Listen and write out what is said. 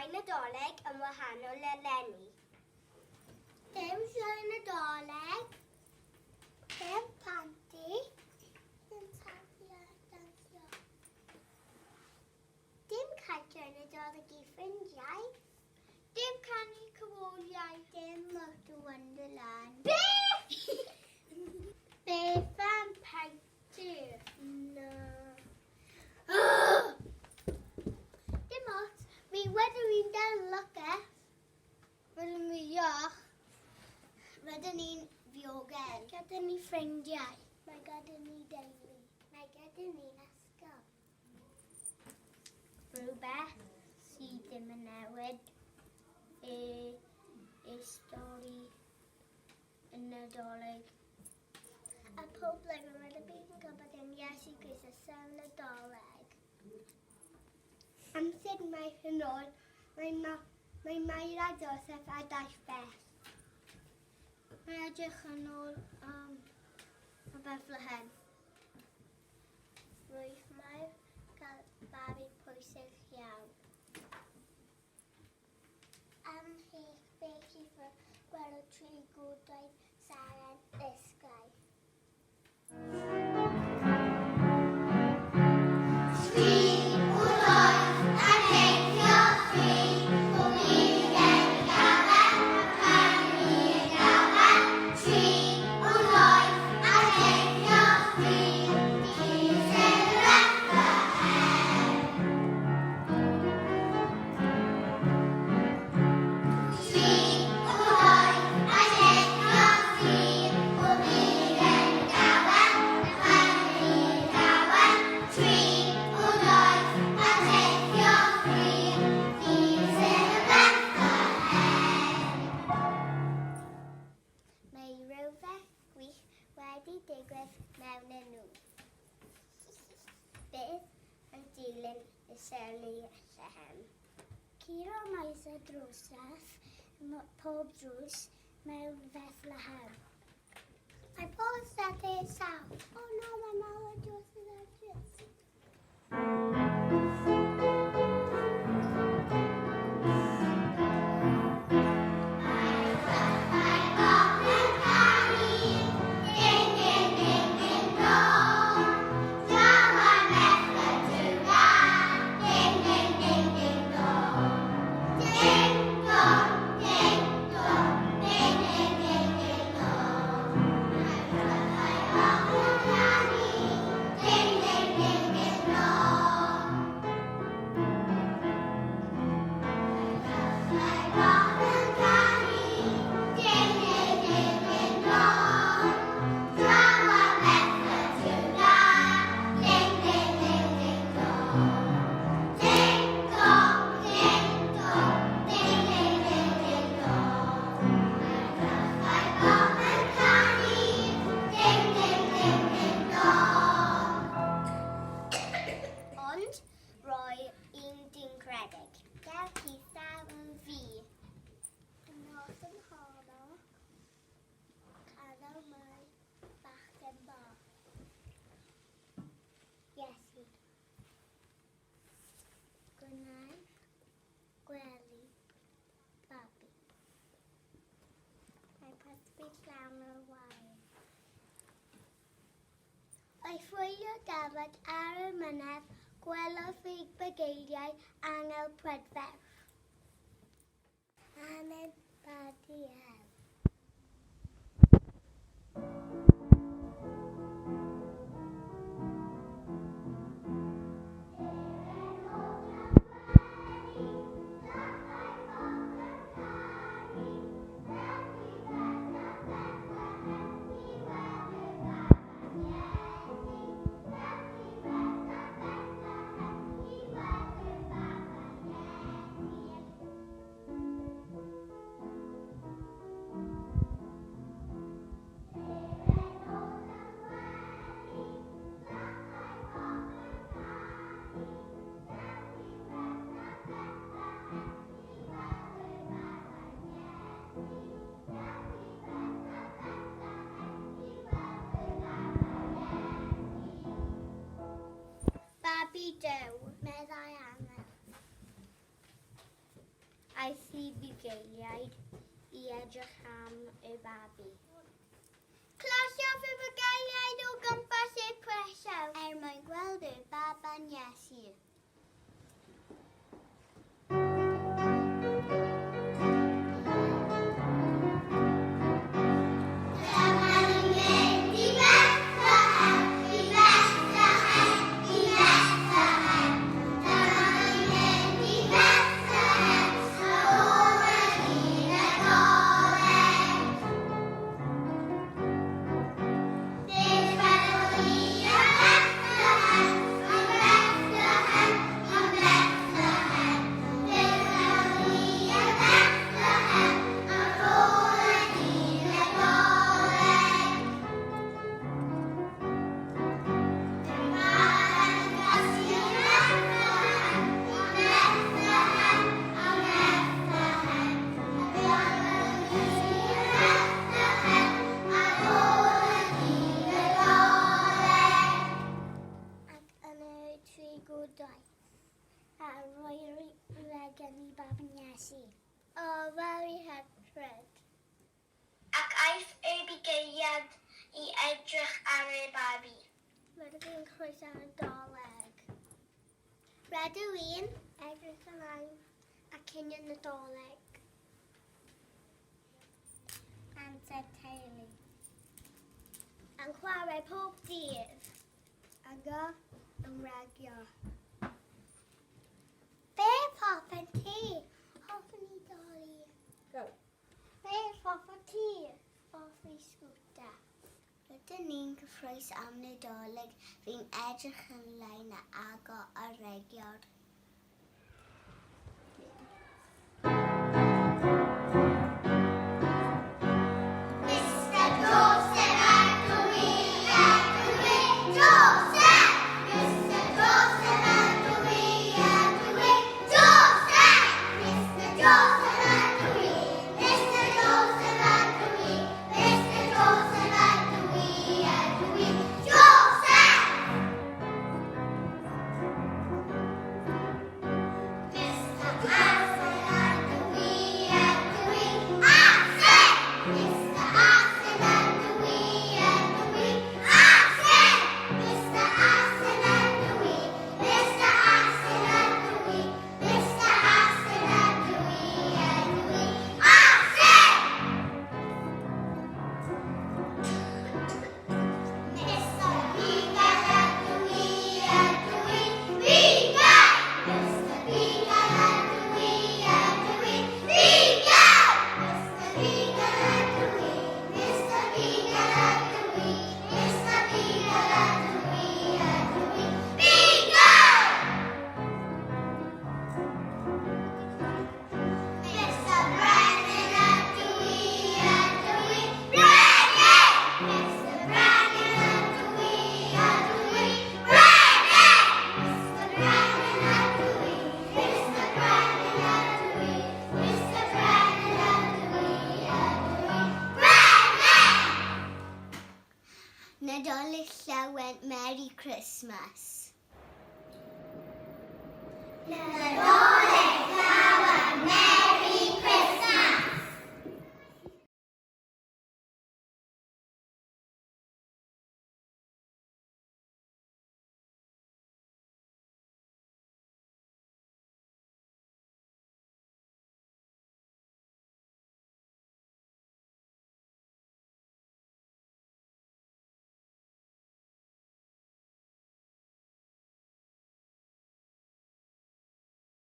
sioe Nadolig yn wahanol eleni. Dim sioe Nadolig, dim panti, dim tafio, dansio. Dim cadw Nadolig I ffrindiau, dim canu cywoliau, dim Motor Wonderland. Beth am panti? No. Dim ots, mi wedyn ni'n dan locus. Wedyn ni iach. Wedyn ni'n fiogel. Gyda ni ffrindiau. Mae gyda ni deulu. Mae gyda ni'n ysgol. Rhywbeth sydd ddim yn newid stori y Nadolig. A pob blwyddyn mae y byd yn gwybod yn Iesu Grist y Nadolig. Amser mae yn ôl, mae Maira Joseph a daith beth. Mae edrych yn ôl o Bethlehem. Rwyf Mair gael babi pwysig iawn. Ymhell beth I gweld tri gwdoedd saren ysglau. Curo maes y drwsach, pob drws mewn Bethlehem. Mae pob set ei sawl. O no, mae mawr y drws yn edrych. Mae ffwylio dafod ar y mynedd, gwelodd fi bugeiliau angel prydferth. Amen, badi hel. Babi Dew, meddai angel. aeth i bugeiliaid I edrych am y babi. Clasiodd y bugeiliaid o gwmpas y presawd mwyn gweld y baban Iesu. Fel I hyfryd. Ac aeth y bugeiliad I edrych ar y babi. Rydw i'n croeso ar y doleg. Rydw i'n edrych ymlaen ac yn y Nadolig. Amser teulu. Yn chwarae pob dydd. Ago yn regio. Beth hoffen ti? Hoffen I doli. Go. Beth hoffen ti? Hoffen I sgwta. Rydyn ni'n gyffrous am Nadolig. Fi'n edrych ymlaen a agor a regior. Nadolig llawen Merry Christmas. Nadolig